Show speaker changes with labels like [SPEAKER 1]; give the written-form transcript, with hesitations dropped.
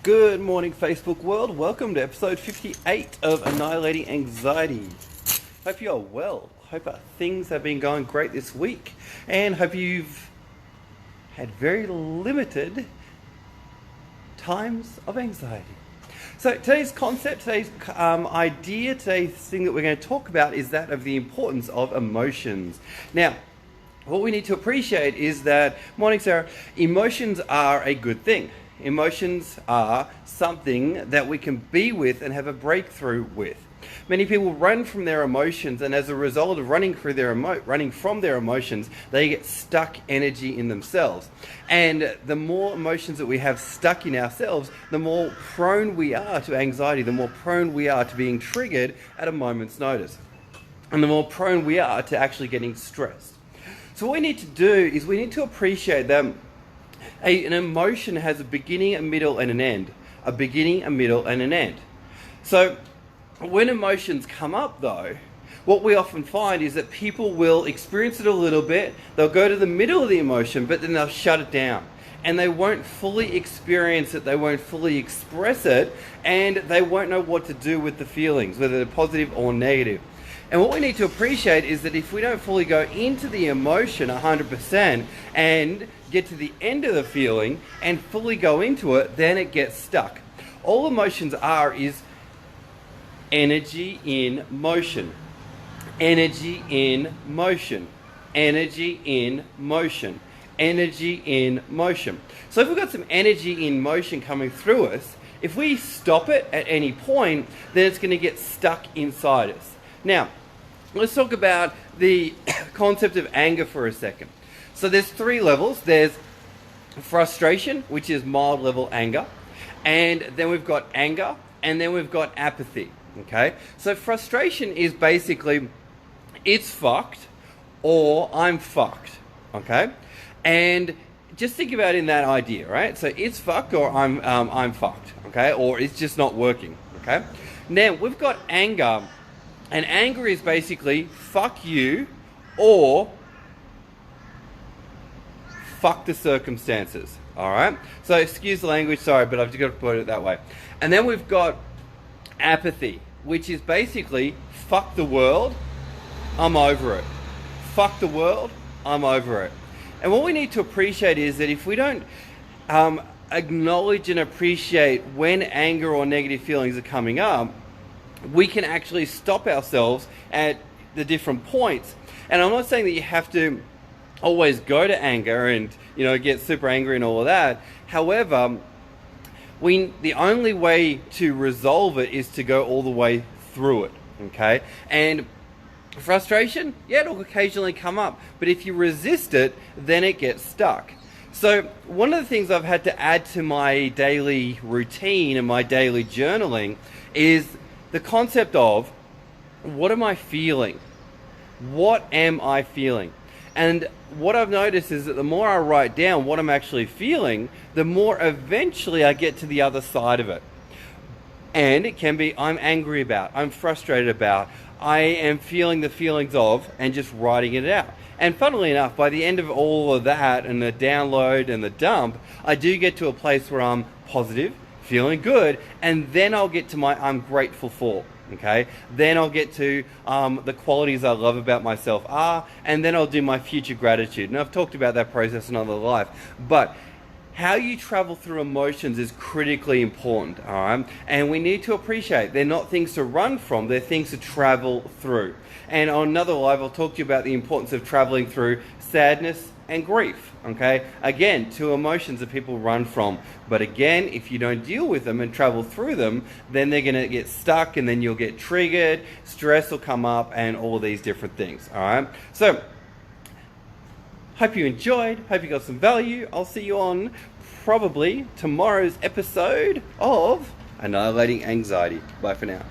[SPEAKER 1] Good morning, Facebook world. Welcome to episode 58 of Annihilating Anxiety. Hope you are well. Hope things have been going great this week, and hope you've had very limited times of anxiety. So today's concept, today's idea, today's thing that we're going to talk about is that of the importance of emotions. Now, what we need to appreciate is that, morning Sarah, emotions are a good thing. Emotions are something that we can be with and have a breakthrough with. Many people run from their emotions, and as a result of running from their emotions, they get stuck energy in themselves. And the more emotions that we have stuck in ourselves, the more prone we are to anxiety, the more prone we are to being triggered at a moment's notice, and the more prone we are to actually getting stressed. So what we need to do is we need to appreciate that an emotion has a beginning, a middle, and an end. A beginning, a middle, and an end. So when emotions come up, though, what we often find is that people will experience it a little bit, they'll go to the middle of the emotion, but then they'll shut it down. And they won't fully experience it, they won't fully express it, and they won't know what to do with the feelings, whether they're positive or negative. And what we need to appreciate is that if we don't fully go into the emotion 100% and get to the end of the feeling and fully go into it, then it gets stuck. All emotions are is energy in motion. Energy in motion. Energy in motion. Energy in motion. So if we've got some energy in motion coming through us, if we stop it at any point, then it's going to get stuck inside us. Now, let's talk about the concept of anger for a second. So there's three levels. There's frustration, which is mild level anger. And then we've got anger, and then we've got apathy. Okay? So frustration is basically, it's fucked, or I'm fucked. Okay? And just think about in that idea, right? So it's fucked, or I'm fucked. Okay? Or it's just not working. Okay? Now, we've got anger. And anger is basically fuck you or fuck the circumstances. Alright? So excuse the language, sorry, but I've just got to put it that way. And then we've got apathy, which is basically fuck the world, I'm over it. Fuck the world, I'm over it. And what we need to appreciate is that if we don't acknowledge and appreciate when anger or negative feelings are coming up, we can actually stop ourselves at the different points. And I'm not saying that you have to always go to anger and, get super angry and all of that. However, the only way to resolve it is to go all the way through it, okay? And frustration, yeah, it'll occasionally come up. But if you resist it, then it gets stuck. So one of the things I've had to add to my daily routine and my daily journaling is the concept of, what am I feeling? What am I feeling? And what I've noticed is that the more I write down what I'm actually feeling, the more eventually I get to the other side of it. And it can be, I'm angry about, I'm frustrated about, I am feeling the feelings of, and just writing it out. And funnily enough, by the end of all of that and the download and the dump, I do get to a place where I'm positive, feeling good, and then I'll get to my I'm grateful for, okay? Then I'll get to the qualities I love about myself and then I'll do my future gratitude. And I've talked about that process in another life. But how you travel through emotions is critically important, all right? And we need to appreciate they're not things to run from, they're things to travel through. And on another live, I'll talk to you about the importance of traveling through sadness and grief, okay? Again, two emotions that people run from. But again, if you don't deal with them and travel through them, then they're going to get stuck, and then you'll get triggered, stress will come up, and all these different things, all right? So, hope you enjoyed, hope you got some value. I'll see you on probably tomorrow's episode of Annihilating Anxiety. Bye for now.